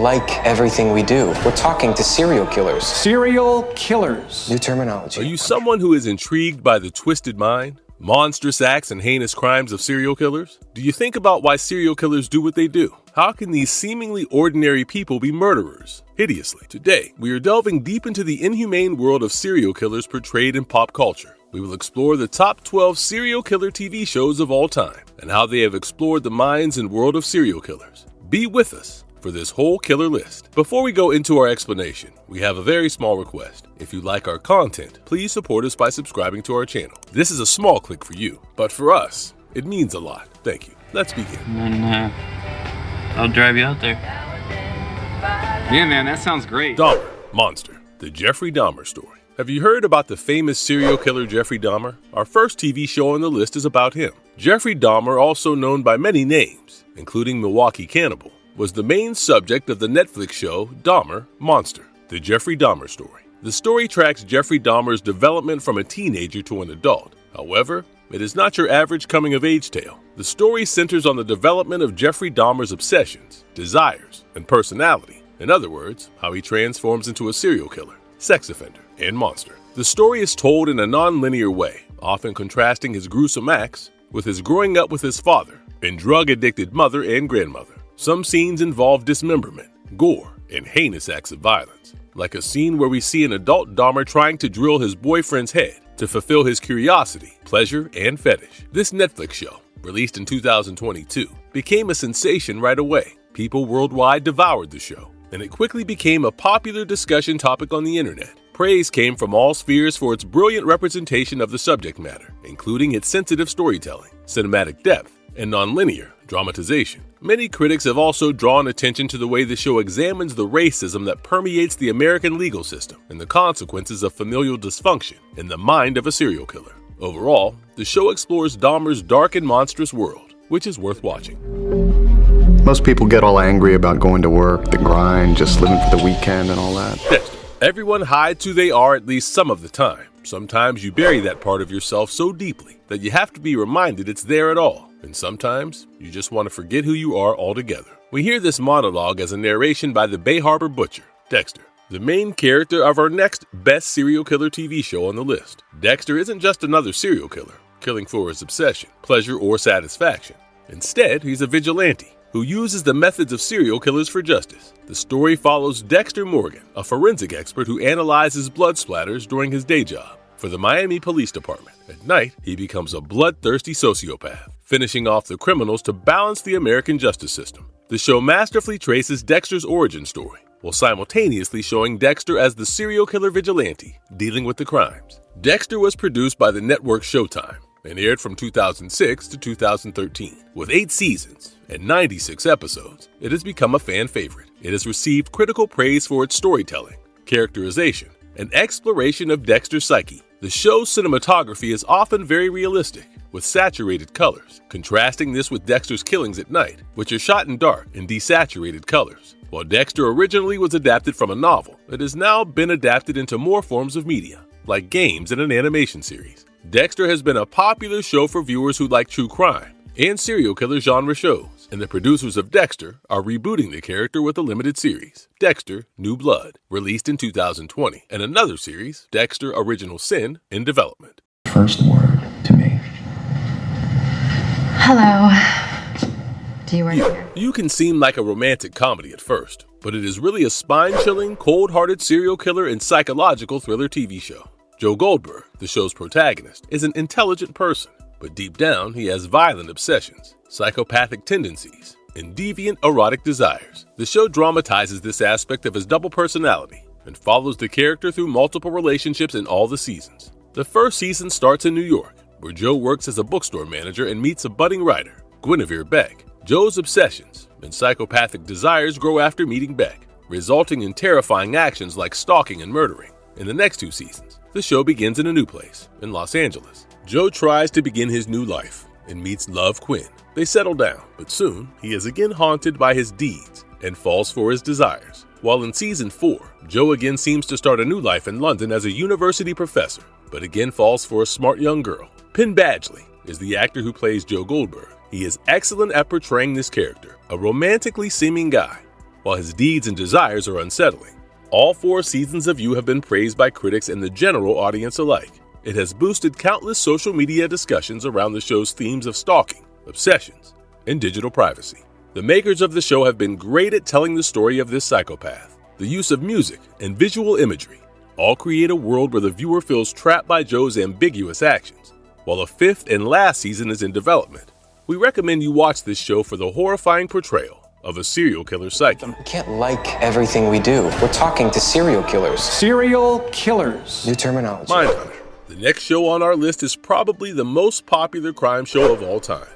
like everything we do. We're talking to serial killers. Serial killers. New terminology. Are you someone who is intrigued by the twisted mind, monstrous acts, and heinous crimes of serial killers? Do you think about why serial killers do what they do? How can these seemingly ordinary people be murderers? Hideously. Today, we are delving deep into the inhumane world of serial killers portrayed in pop culture. We will explore the top 12 serial killer TV shows of all time and how they have explored the minds and world of serial killers. Be with us for this whole killer list. Before we go into our explanation, we have a very small request. If you like our content, please support us by subscribing to our channel. This is a small click for you, but for us, it means a lot. Thank you. Let's begin. And then, I'll drive you out there. Yeah, man, that sounds great. Dahmer, Monster, the Jeffrey Dahmer story. Have you heard about the famous serial killer Jeffrey Dahmer? Our first TV show on the list is about him. Jeffrey Dahmer, also known by many names, including Milwaukee Cannibal, was the main subject of the Netflix show Dahmer, Monster, the Jeffrey Dahmer story. The story tracks Jeffrey Dahmer's development from a teenager to an adult. However, it is not your average coming-of-age tale. The story centers on the development of Jeffrey Dahmer's obsessions, desires, and personality. In other words, how he transforms into a serial killer, sex offender, and monster. The story is told in a non-linear way, often contrasting his gruesome acts with his growing up with his father and drug-addicted mother and grandmother. Some scenes involve dismemberment, gore, and heinous acts of violence, like a scene where we see an adult Dahmer trying to drill his boyfriend's head to fulfill his curiosity, pleasure, and fetish. This Netflix show, released in 2022, became a sensation right away. People worldwide devoured the show, and it quickly became a popular discussion topic on the internet. Praise came from all spheres for its brilliant representation of the subject matter, including its sensitive storytelling, cinematic depth, and nonlinear dramatization. Many critics have also drawn attention to the way the show examines the racism that permeates the American legal system and the consequences of familial dysfunction in the mind of a serial killer. Overall, the show explores Dahmer's dark and monstrous world, which is worth watching. Most people get all angry about going to work, the grind, just living for the weekend and all that. Dexter. Everyone hides who they are at least some of the time. Sometimes you bury that part of yourself so deeply that you have to be reminded it's there at all. And sometimes you just want to forget who you are altogether. We hear this monologue as a narration by the Bay Harbor Butcher, Dexter, the main character of our next best serial killer TV show on the list. Dexter isn't just another serial killer, killing for his obsession, pleasure, or satisfaction. Instead, he's a vigilante who uses the methods of serial killers for justice. The story follows Dexter Morgan, a forensic expert who analyzes blood splatters during his day job for the Miami Police Department. At night, he becomes a bloodthirsty sociopath, finishing off the criminals to balance the American justice system. The show masterfully traces Dexter's origin story, while simultaneously showing Dexter as the serial killer vigilante dealing with the crimes. Dexter was produced by the network Showtime and aired from 2006 to 2013. With 8 seasons and 96 episodes, it has become a fan favorite. It has received critical praise for its storytelling, characterization, and exploration of Dexter's psyche. The show's cinematography is often very realistic, with saturated colors, contrasting this with Dexter's killings at night, which are shot in dark and desaturated colors. While Dexter originally was adapted from a novel, it has now been adapted into more forms of media, like games and an animation series. Dexter has been a popular show for viewers who like true crime and serial killer genre shows, and the producers of Dexter are rebooting the character with a limited series, Dexter New Blood, released in 2020, and another series, Dexter Original Sin, in development. First word to me. Hello. Do you work here? You can seem like a romantic comedy at first, but it is really a spine-chilling, cold-hearted serial killer and psychological thriller TV show. Joe Goldberg, the show's protagonist, is an intelligent person, but deep down he has violent obsessions, psychopathic tendencies, and deviant erotic desires. The show dramatizes this aspect of his double personality and follows the character through multiple relationships in all the seasons. The first season starts in New York, where Joe works as a bookstore manager and meets a budding writer, Guinevere Beck. Joe's obsessions and psychopathic desires grow after meeting Beck, resulting in terrifying actions like stalking and murdering. In the next 2 seasons, the show begins in a new place, in Los Angeles. Joe tries to begin his new life and meets Love Quinn. They settle down, but soon he is again haunted by his deeds and falls for his desires. While in season 4, Joe again seems to start a new life in London as a university professor, but again falls for a smart young girl. Penn Badgley is the actor who plays Joe Goldberg. He is excellent at portraying this character, a romantically seeming guy while his deeds and desires are unsettling. All 4 seasons of You have been praised by critics and the general audience alike. It has boosted countless social media discussions around the show's themes of stalking, obsessions, and digital privacy. The makers of the show have been great at telling the story of this psychopath. The use of music and visual imagery all create a world where the viewer feels trapped by Joe's ambiguous actions. While a 5th and last season is in development, we recommend you watch this show for the horrifying portrayal of a serial killer psyche. We can't like everything we do. We're talking to serial killers. Serial killers. New terminology. Mindhunter. The next show on our list is probably the most popular crime show of all time.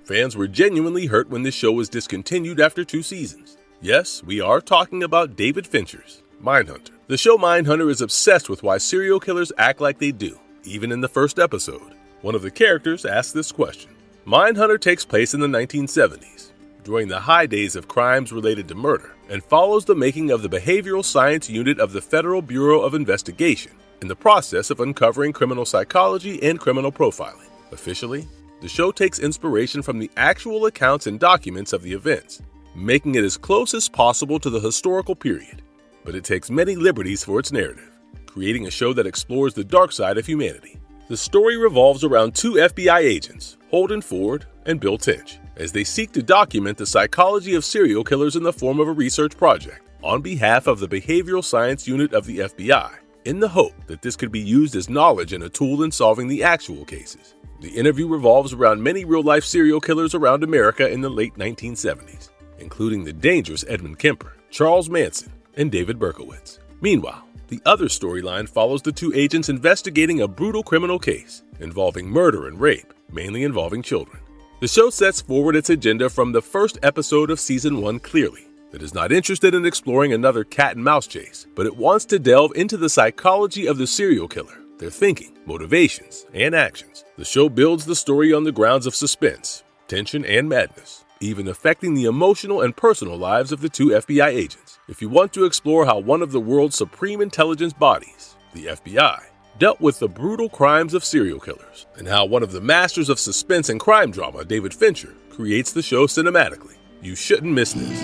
Fans were genuinely hurt when this show was discontinued after 2 seasons. Yes, we are talking about David Fincher's Mindhunter. The show Mindhunter is obsessed with why serial killers act like they do, even in the first episode. One of the characters asks this question. Mindhunter takes place in the 1970s, during the high days of crimes related to murder, and follows the making of the behavioral science unit of the Federal Bureau of Investigation in the process of uncovering criminal psychology and criminal profiling. Officially, the show takes inspiration from the actual accounts and documents of the events, making it as close as possible to the historical period. But it takes many liberties for its narrative, creating a show that explores the dark side of humanity. The story revolves around 2 FBI agents, Holden Ford and Bill Tench, as they seek to document the psychology of serial killers in the form of a research project on behalf of the Behavioral Science Unit of the FBI, in the hope that this could be used as knowledge and a tool in solving the actual cases. The interview revolves around many real-life serial killers around America in the late 1970s, including the dangerous Edmund Kemper, Charles Manson, and David Berkowitz. Meanwhile, the other storyline follows the 2 agents investigating a brutal criminal case involving murder and rape, mainly involving children. The show sets forward its agenda from the first episode of Season 1 clearly. It is not interested in exploring another cat-and-mouse chase, but it wants to delve into the psychology of the serial killer, their thinking, motivations, and actions. The show builds the story on the grounds of suspense, tension, and madness, even affecting the emotional and personal lives of the 2 FBI agents. If you want to explore how one of the world's supreme intelligence bodies, the FBI, dealt with the brutal crimes of serial killers, and how one of the masters of suspense and crime drama, David Fincher, creates the show cinematically, you shouldn't miss this.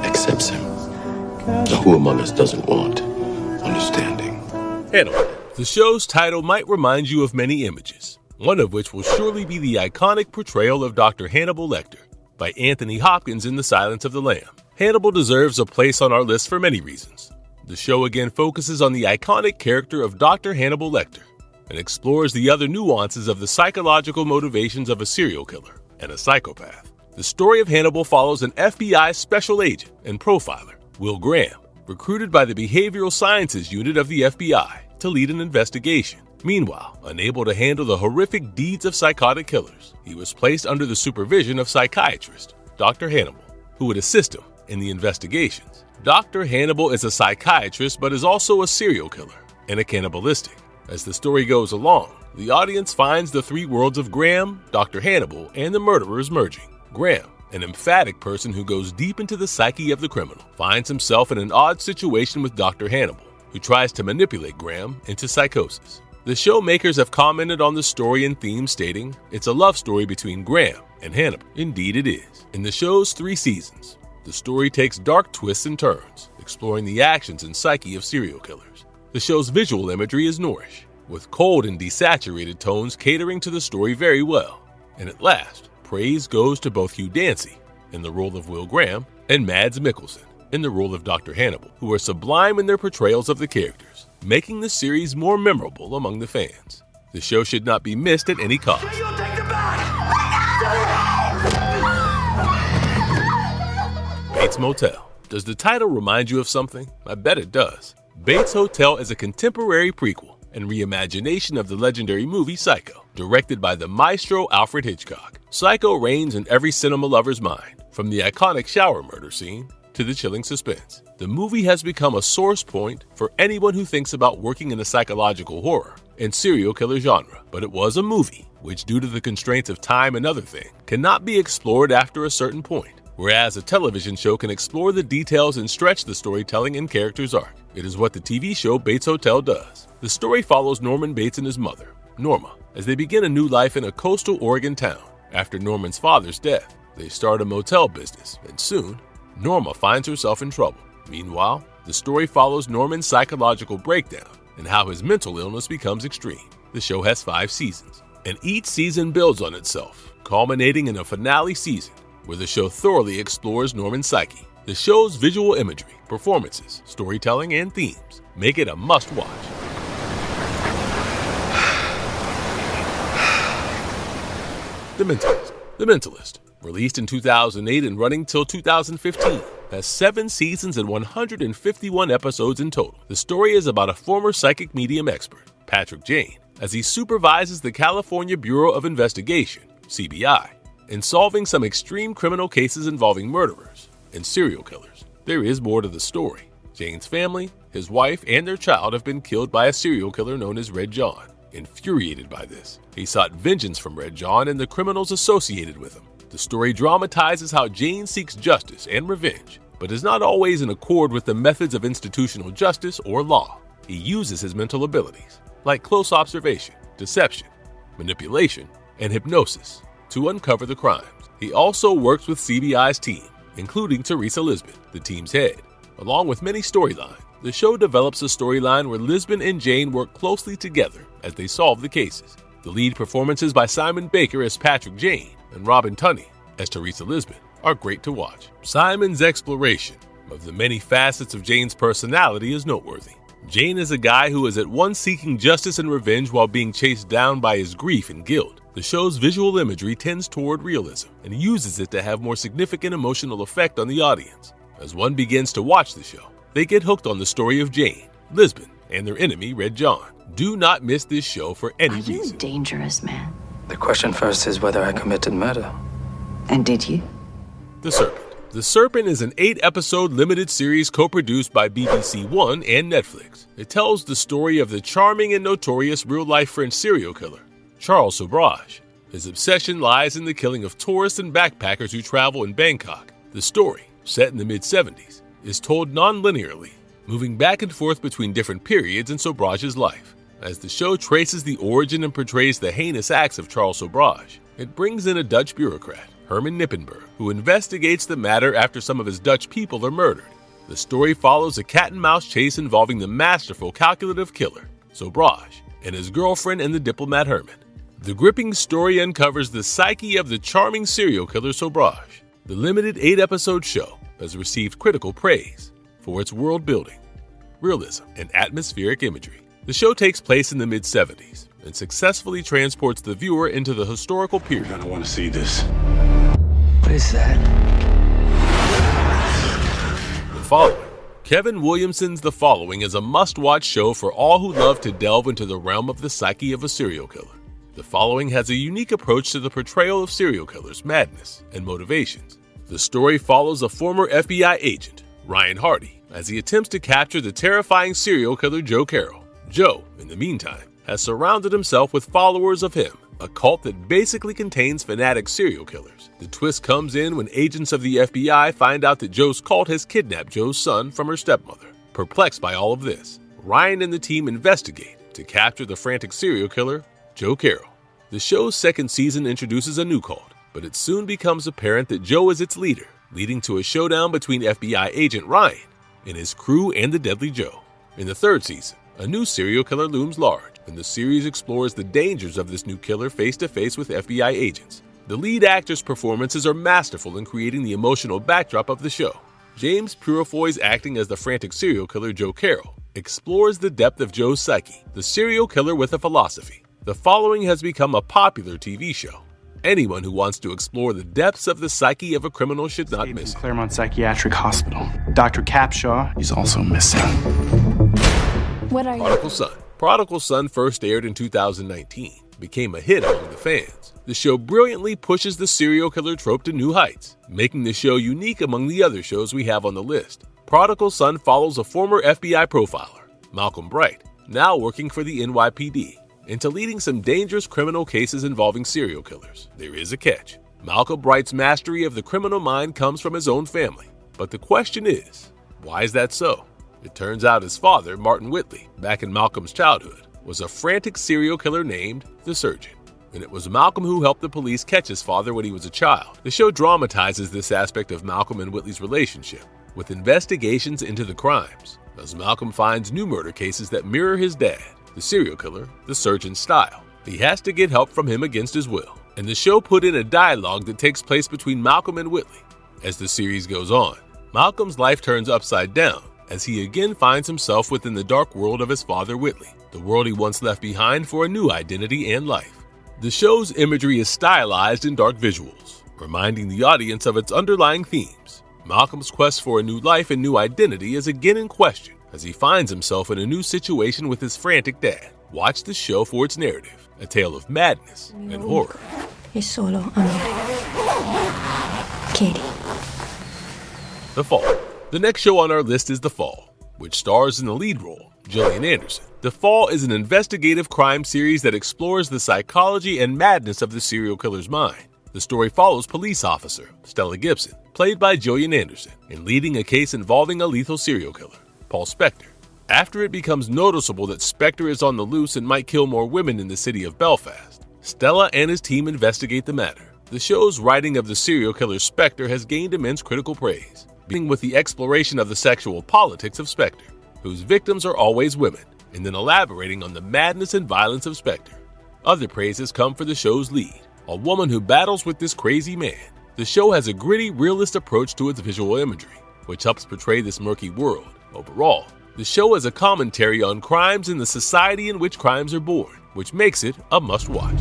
Accepts him. Now, who among us doesn't want understanding? Hannibal. The show's title might remind you of many images, one of which will surely be the iconic portrayal of Dr. Hannibal Lecter by Anthony Hopkins in The Silence of the Lamb. Hannibal deserves a place on our list for many reasons. The show again focuses on the iconic character of Dr. Hannibal Lecter and explores the other nuances of the psychological motivations of a serial killer and a psychopath. The story of Hannibal follows an FBI special agent and profiler, Will Graham, recruited by the Behavioral Sciences Unit of the FBI to lead an investigation. Meanwhile, unable to handle the horrific deeds of psychotic killers, he was placed under the supervision of psychiatrist Dr. Hannibal, who would assist him in the investigations. Dr. Hannibal is a psychiatrist but is also a serial killer and a cannibalistic. As the story goes along, the audience finds the 3 worlds of Graham, Dr. Hannibal, and the murderers merging. Graham, an emphatic person who goes deep into the psyche of the criminal, finds himself in an odd situation with Dr. Hannibal, who tries to manipulate Graham into psychosis. The show makers have commented on the story and theme, stating, "It's a love story between Graham and Hannibal." Indeed it is. In the show's 3 seasons, the story takes dark twists and turns, exploring the actions and psyche of serial killers. The show's visual imagery is Norrish, with cold and desaturated tones catering to the story very well. And at last, praise goes to both Hugh Dancy, in the role of Will Graham, and Mads Mikkelsen, in the role of Dr. Hannibal, who are sublime in their portrayals of the characters, making the series more memorable among the fans. The show should not be missed at any cost. Bates Motel. Does the title remind you of something? I bet it does. Bates Hotel is a contemporary prequel and reimagination of the legendary movie Psycho, directed by the maestro Alfred Hitchcock. Psycho reigns in every cinema lover's mind, from the iconic shower murder scene to the chilling suspense. The movie has become a source point for anyone who thinks about working in the psychological horror and serial killer genre. But it was a movie, which due to the constraints of time and other things, cannot be explored after a certain point, whereas a television show can explore the details and stretch the storytelling and character's arc. It is what the TV show Bates Hotel does. The story follows Norman Bates and his mother, Norma, as they begin a new life in a coastal Oregon town. After Norman's father's death, they start a motel business, and soon, Norma finds herself in trouble. Meanwhile, the story follows Norman's psychological breakdown and how his mental illness becomes extreme. The show has 5 seasons, and each season builds on itself, culminating in a finale season where the show thoroughly explores Norman's psyche. The show's visual imagery, performances, storytelling, and themes make it a must-watch. The Mentalist. The Mentalist, released in 2008 and running till 2015, has 7 seasons and 151 episodes in total. The story is about a former psychic medium expert, Patrick Jane, as he supervises the California Bureau of Investigation, CBI, in solving some extreme criminal cases involving murderers and serial killers. There is more to the story. Jane's family, his wife, and their child have been killed by a serial killer known as Red John. Infuriated by this, he sought vengeance from Red John and the criminals associated with him. The story dramatizes how Jane seeks justice and revenge, but is not always in accord with the methods of institutional justice or law. He uses his mental abilities, like close observation, deception, manipulation, and hypnosis, to uncover the crimes. He also works with CBI's team, including Teresa Lisbon, the team's head. Along with many storylines, the show develops a storyline where Lisbon and Jane work closely together as they solve the cases. The lead performances by Simon Baker as Patrick Jane and Robin Tunney as Teresa Lisbon are great to watch. Simon's exploration of the many facets of Jane's personality is noteworthy. Jane is a guy who is at once seeking justice and revenge while being chased down by his grief and guilt. The show's visual imagery tends toward realism and uses it to have more significant emotional effect on the audience. As one begins to watch the show, they get hooked on the story of Jane, Lisbon, and their enemy, Red John. Do not miss this show for any reason. Are you a dangerous man? The question first is whether I committed murder. And did you? The Serpent. The Serpent is an 8-episode limited series co-produced by BBC One and Netflix. It tells the story of the charming and notorious real-life French serial killer, Charles Sobrage. His obsession lies in the killing of tourists and backpackers who travel in Bangkok. The story, set in the mid-70s, is told non-linearly, moving back and forth between different periods in Sobrage's life. As the show traces the origin and portrays the heinous acts of Charles Sobrage, it brings in a Dutch bureaucrat, Herman Nippenberg, who investigates the matter after some of his Dutch people are murdered. The story follows a cat-and-mouse chase involving the masterful calculative killer, Sobrage, and his girlfriend and the diplomat Herman. The gripping story uncovers the psyche of the charming serial killer Sobrage. The limited 8-episode show has received critical praise for its world building, realism, and atmospheric imagery. The show takes place in the mid-70s and successfully transports the viewer into the historical period. You're gonna want to see this. What is that? The Following. Kevin Williamson's The Following is a must-watch show for all who love to delve into the realm of the psyche of a serial killer. The Following has a unique approach to the portrayal of serial killers' madness and motivations. The story follows a former FBI agent, Ryan Hardy, as he attempts to capture the terrifying serial killer Joe Carroll. Joe, in the meantime, has surrounded himself with followers of him, a cult that basically contains fanatic serial killers. The twist comes in when agents of the FBI find out that Joe's cult has kidnapped Joe's son from her stepmother. Perplexed by all of this, Ryan and the team investigate to capture the frantic serial killer, Joe Carroll. The show's second season introduces a new cult, but it soon becomes apparent that Joe is its leader, leading to a showdown between FBI agent Ryan and his crew and the Deadly Joe. In the third season, a new serial killer looms large, and the series explores the dangers of this new killer face-to-face with FBI agents. The lead actor's performances are masterful in creating the emotional backdrop of the show. James Purefoy's acting as the frantic serial killer Joe Carroll explores the depth of Joe's psyche, the serial killer with a philosophy. The Following has become a popular TV show. Anyone who wants to explore the depths of the psyche of a criminal should not miss it. Claremont Psychiatric Hospital. Dr. Capshaw is also missing. What are Prodigal Son. Prodigal Son first aired in 2019, became a hit among the fans. The show brilliantly pushes the serial killer trope to new heights, making the show unique among the other shows we have on the list. Prodigal Son follows a former FBI profiler, Malcolm Bright, now working for the NYPD, into leading some dangerous criminal cases involving serial killers. There is a catch. Malcolm Bright's mastery of the criminal mind comes from his own family. But the question is, why is that so? It turns out his father, Martin Whitley, back in Malcolm's childhood, was a frantic serial killer named the Surgeon. and it was Malcolm who helped the police catch his father when he was a child. The show dramatizes this aspect of Malcolm and Whitley's relationship, with investigations into the crimes, as Malcolm finds new murder cases that mirror his dad, the serial killer, the surgeon's style. He has to get help from him against his will, and the show put in a dialogue that takes place between Malcolm and Whitley. As the series goes on, Malcolm's life turns upside down as he again finds himself within the dark world of his father Whitley, the world he once left behind for a new identity and life. The show's imagery is stylized in dark visuals, reminding the audience of its underlying themes. Malcolm's quest for a new life and new identity is again in question as he finds himself in a new situation with his frantic dad. Watch the show for its narrative, a tale of madness and horror. Es solo amor. Katie. The Fall. The next show on our list is The Fall, which stars in the lead role Gillian Anderson. The Fall is an investigative crime series that explores the psychology and madness of the serial killer's mind. The story follows police officer Stella Gibson, played by Gillian Anderson, in leading a case involving a lethal serial killer, Paul Spector. After it becomes noticeable that Spector is on the loose and might kill more women in the city of Belfast, Stella and his team investigate the matter. The show's writing of the serial killer Spector has gained immense critical praise, beginning with the exploration of the sexual politics of Spector, whose victims are always women, and then elaborating on the madness and violence of Spector. Other praises come for the show's lead, a woman who battles with this crazy man. The show has a gritty, realist approach to its visual imagery, which helps portray this murky world. Overall, the show is a commentary on crimes and the society in which crimes are born, which makes it a must-watch.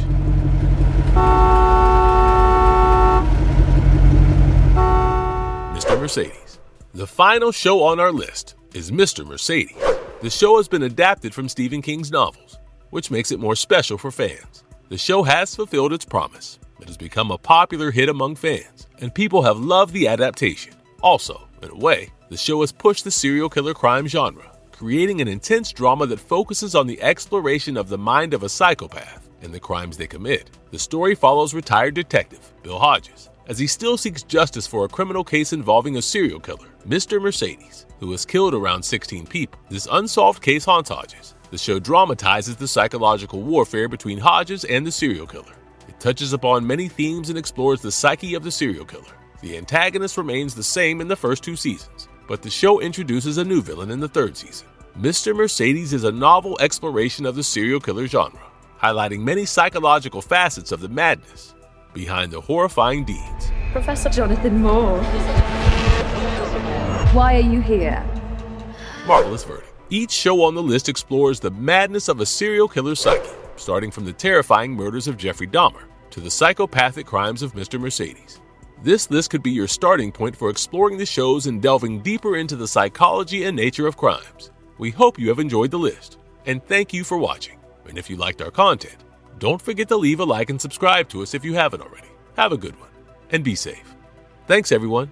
Mr. Mercedes. The final show on our list is Mr. Mercedes. The show has been adapted from Stephen King's novels, which makes it more special for fans. The show has fulfilled its promise. It has become a popular hit among fans, and people have loved the adaptation. Also, in a way, the show has pushed the serial killer crime genre, creating an intense drama that focuses on the exploration of the mind of a psychopath and the crimes they commit. The story follows retired detective Bill Hodges as he still seeks justice for a criminal case involving a serial killer, Mr. Mercedes, who has killed around 16 people. This unsolved case haunts Hodges. The show dramatizes the psychological warfare between Hodges and the serial killer. It touches upon many themes and explores the psyche of the serial killer. The antagonist remains the same in the first 2 seasons, but the show introduces a new villain in the 3rd season. Mr. Mercedes is a novel exploration of the serial killer genre, highlighting many psychological facets of the madness behind the horrifying deeds. Professor Jonathan Moore. Why are you here? Marvelous verdict. Each show on the list explores the madness of a serial killer's psyche, starting from the terrifying murders of Jeffrey Dahmer to the psychopathic crimes of Mr. Mercedes. This list could be your starting point for exploring the shows and delving deeper into the psychology and nature of crimes. We hope you have enjoyed the list, and thank you for watching. And if you liked our content, don't forget to leave a like and subscribe to us if you haven't already. Have a good one, and be safe. Thanks, everyone.